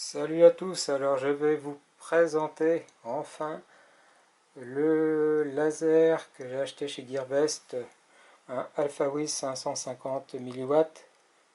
Salut à tous, alors je vais vous présenter enfin le laser que j'ai acheté chez Gearbest, un AlphaWiz 550 mW.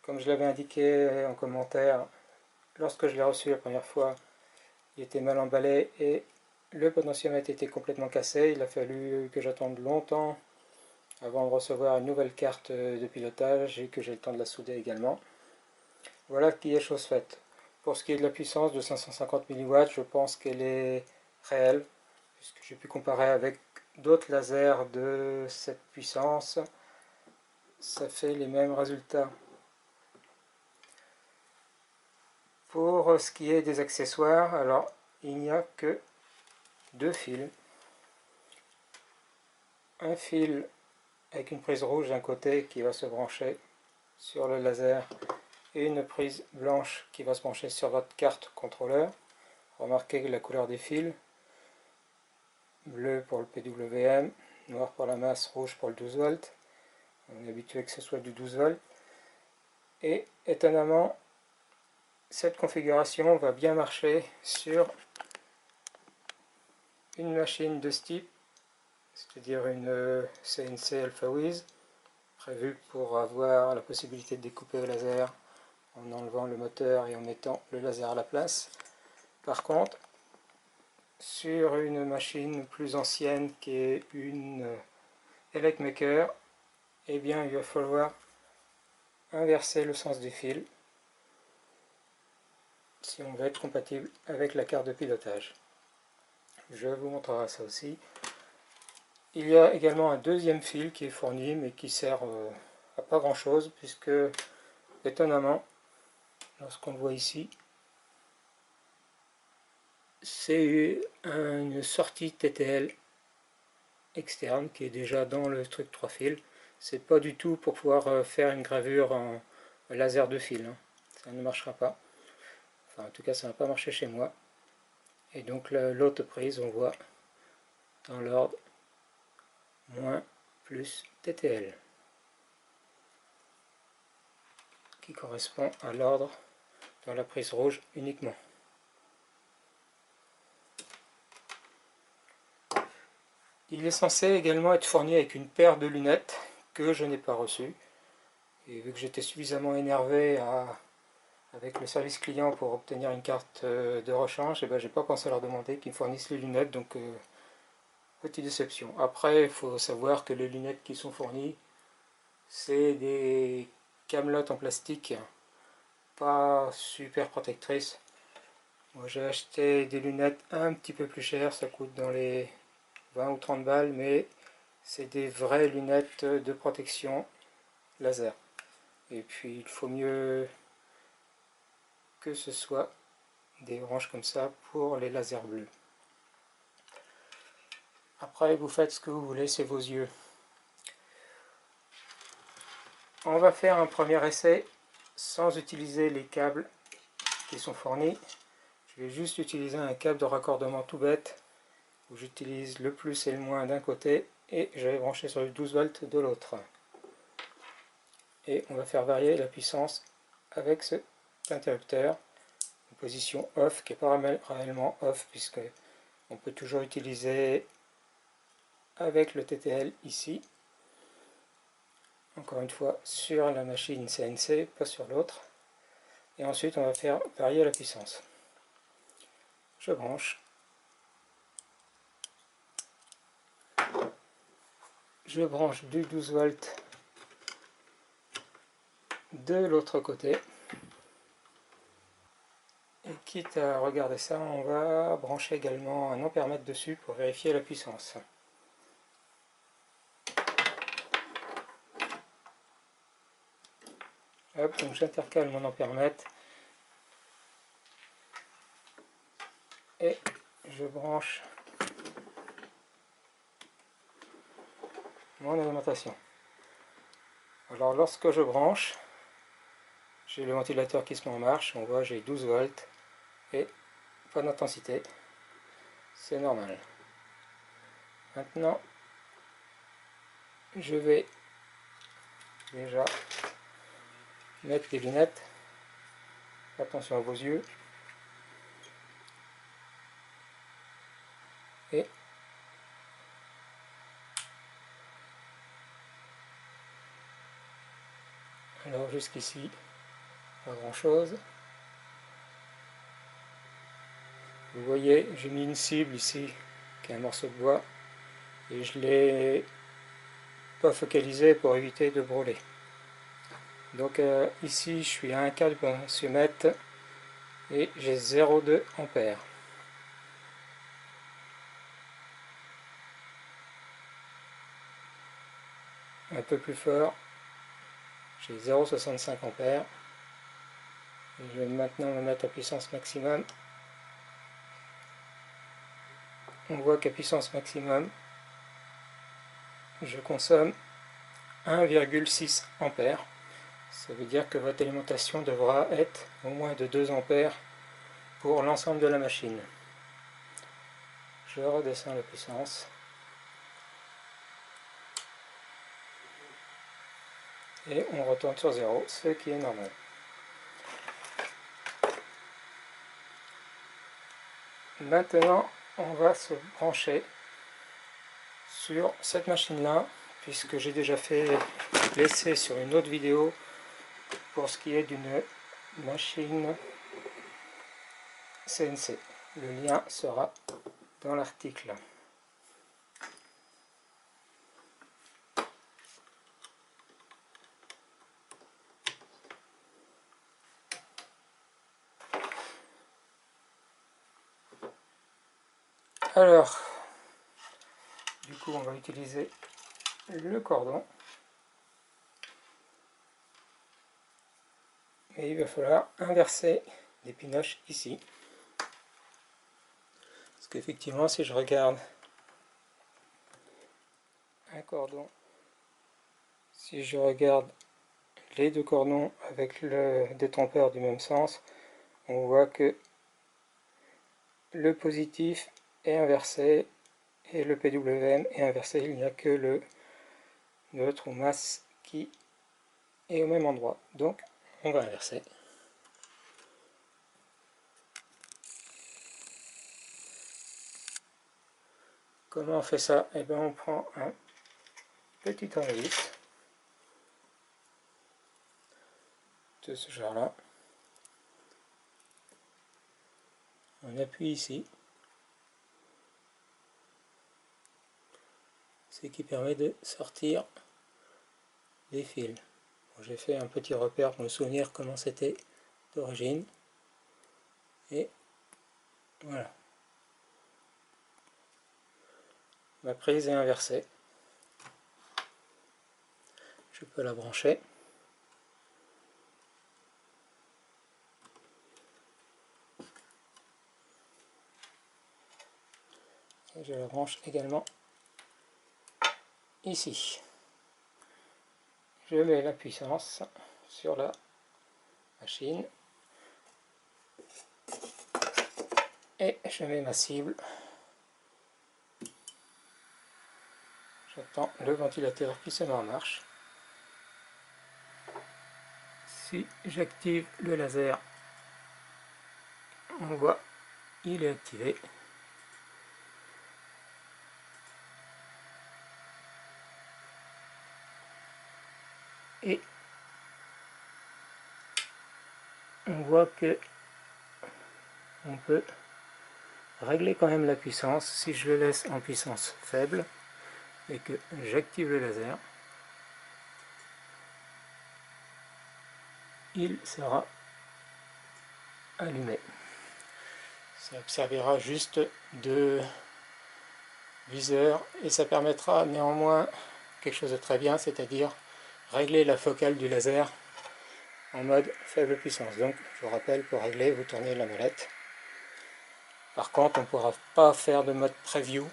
Comme je l'avais indiqué en commentaire, lorsque je l'ai reçu la première fois, il était mal emballé et le potentiomètre était complètement cassé. Il a fallu que j'attende longtemps avant de recevoir une nouvelle carte de pilotage et que j'ai le temps de la souder également. Voilà qui est chose faite. Pour ce qui est de la puissance de 550 mW, je pense qu'elle est réelle, puisque j'ai pu comparer avec d'autres lasers de cette puissance. Ça fait les mêmes résultats. Pour ce qui est des accessoires, alors il n'y a que deux fils. Un fil avec une prise rouge d'un côté qui va se brancher sur le laser et une prise blanche qui va se brancher sur votre carte contrôleur. Remarquez la couleur des fils. Bleu pour le PWM, noir pour la masse, rouge pour le 12 volts. On est habitué que ce soit du 12 volts. Et étonnamment, cette configuration va bien marcher sur une machine de ce type, c'est-à-dire une CNC AlphaWiz, prévue pour avoir la possibilité de découper au laser en enlevant le moteur et en mettant le laser à la place. Par contre, sur une machine plus ancienne qui est une ElecMaker, eh bien il va falloir inverser le sens du fil si on veut être compatible avec la carte de pilotage. Je vous montrerai ça aussi. Il y a également un deuxième fil qui est fourni mais qui sert à pas grand chose puisque étonnamment, lorsqu'on le voit ici, c'est une sortie TTL externe qui est déjà dans le truc 3 fils. C'est pas du tout pour pouvoir faire une gravure en laser de fil, hein. Ça ne marchera pas. Enfin, en tout cas, ça n'a pas marché chez moi. Et donc l'autre prise, on voit dans l'ordre moins plus TTL, qui correspond à l'ordre dans la prise rouge uniquement. Il est censé également être fourni avec une paire de lunettes que je n'ai pas reçue. Et vu que j'étais suffisamment énervé avec le service client pour obtenir une carte de rechange, et ben, j'ai pas pensé à leur demander qu'ils me fournissent les lunettes, donc petite déception. Après, il faut savoir que les lunettes qui sont fournies, c'est des camelotes en plastique, pas super protectrices. Moi j'ai acheté des lunettes un petit peu plus chères, ça coûte dans les 20 ou 30 balles, mais c'est des vraies lunettes de protection laser. Et puis il faut mieux que ce soit des branches comme ça pour les lasers bleus. Après vous faites ce que vous voulez, c'est vos yeux. On va faire un premier essai sans utiliser les câbles qui sont fournis. Je vais juste utiliser un câble de raccordement tout bête où j'utilise le plus et le moins d'un côté et je vais brancher sur le 12 volts de l'autre. Et on va faire varier la puissance avec cet interrupteur en position off qui n'est pas réellement off puisque on peut toujours utiliser avec le TTL ici, encore une fois sur la machine CNC, pas sur l'autre. Et ensuite on va faire varier la puissance. Je branche. Je branche du 12 volts de l'autre côté. Et quitte à regarder ça, on va brancher également un ampèremètre dessus pour vérifier la puissance. Hop, donc j'intercale mon ampèremètre et je branche mon alimentation. Alors lorsque je branche, j'ai le ventilateur qui se met en marche, on voit j'ai 12 volts et pas d'intensité, c'est normal. Maintenant, je vais déjà mettre les lunettes, attention à vos yeux, jusqu'ici, pas grand chose. Vous voyez, j'ai mis une cible ici, qui est un morceau de bois, et je l'ai pas focalisé pour éviter de brûler. Donc ici, je suis à 1 quart du potentiomètre et j'ai 0,2 ampères. Un peu plus fort, j'ai 0,65 ampères. Et je vais maintenant me mettre à puissance maximum. On voit qu'à puissance maximum, je consomme 1,6 ampères. Ça veut dire que votre alimentation devra être au moins de 2 ampères pour l'ensemble de la machine. Je redescends la puissance. Et on retourne sur 0, ce qui est normal. Maintenant, on va se brancher sur cette machine-là, puisque j'ai déjà fait l'essai sur une autre vidéo pour ce qui est d'une machine CNC. Le lien sera dans l'article. Alors, du coup, on va utiliser le cordon. Et il va falloir inverser les pinoches ici. Parce qu'effectivement, si je regarde un cordon, si je regarde les deux cordons avec le détrompeur du même sens, on voit que le positif est inversé et le PWM est inversé. Il n'y a que le neutre ou masse qui est au même endroit. Donc, on va inverser. Comment on fait ça? Eh bien, on prend un petit tournevis de ce genre-là. On appuie ici. Ce qui permet de sortir les fils. Bon, j'ai fait un petit repère pour me souvenir comment c'était d'origine. Et voilà. Ma prise est inversée. Je peux la brancher. Et je la branche également ici. Je mets la puissance sur la machine. Et je mets ma cible. J'attends le ventilateur qui se met en marche. Si j'active le laser, on voit il est activé. Et on voit que on peut régler quand même la puissance. Si je le laisse en puissance faible et que j'active le laser, il sera allumé. Ça servira juste de viseur et ça permettra néanmoins quelque chose de très bien, c'est-à-dire régler la focale du laser en mode faible puissance. Donc je vous rappelle, pour régler, vous tournez la molette. Par contre, on ne pourra pas faire de mode preview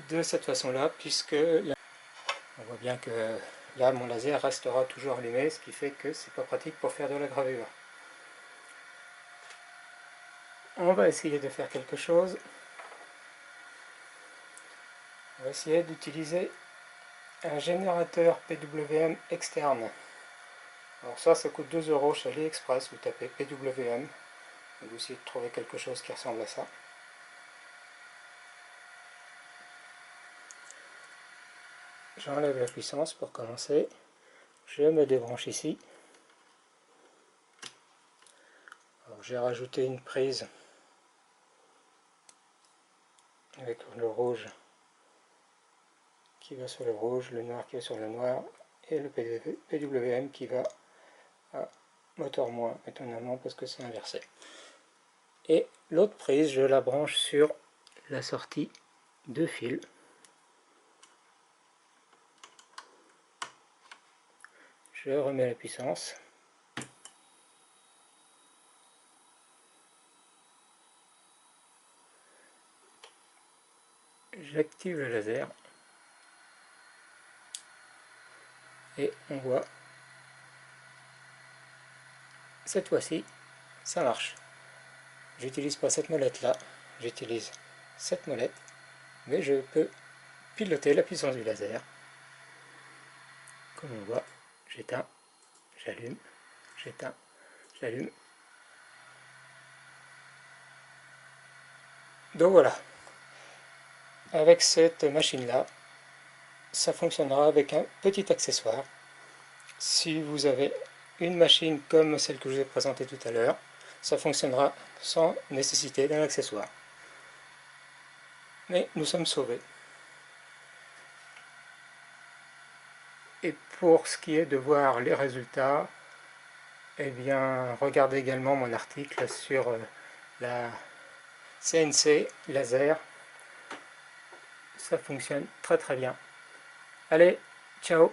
de cette façon-là, puisque on voit bien que là mon laser restera toujours allumé, ce qui fait que c'est pas pratique pour faire de la gravure. On va essayer de faire quelque chose. On va essayer d'utiliser un générateur PWM externe. Alors ça coûte 2 € chez AliExpress. Vous tapez PWM et vous essayez de trouver quelque chose qui ressemble à ça. J'enlève la puissance pour commencer. Je me débranche ici. J'ai rajouté une prise avec le rouge qui va sur le rouge, le noir qui va sur le noir, et le PWM qui va à moteur moins, étonnamment parce que c'est inversé. Et l'autre prise, je la branche sur la sortie de fil. Je remets la puissance. J'active le laser. Et on voit, cette fois-ci, ça marche. J'utilise pas cette molette là, j'utilise cette molette, mais je peux piloter la puissance du laser. Comme on voit, j'éteins, j'allume, j'éteins, j'allume. Donc voilà, avec cette machine là, ça fonctionnera avec un petit accessoire. Si vous avez une machine comme celle que je vous ai présentée tout à l'heure, ça fonctionnera sans nécessité d'un accessoire. Mais nous sommes sauvés. Et pour ce qui est de voir les résultats, eh bien, regardez également mon article sur la CNC laser. Ça fonctionne très très bien. Allez, ciao!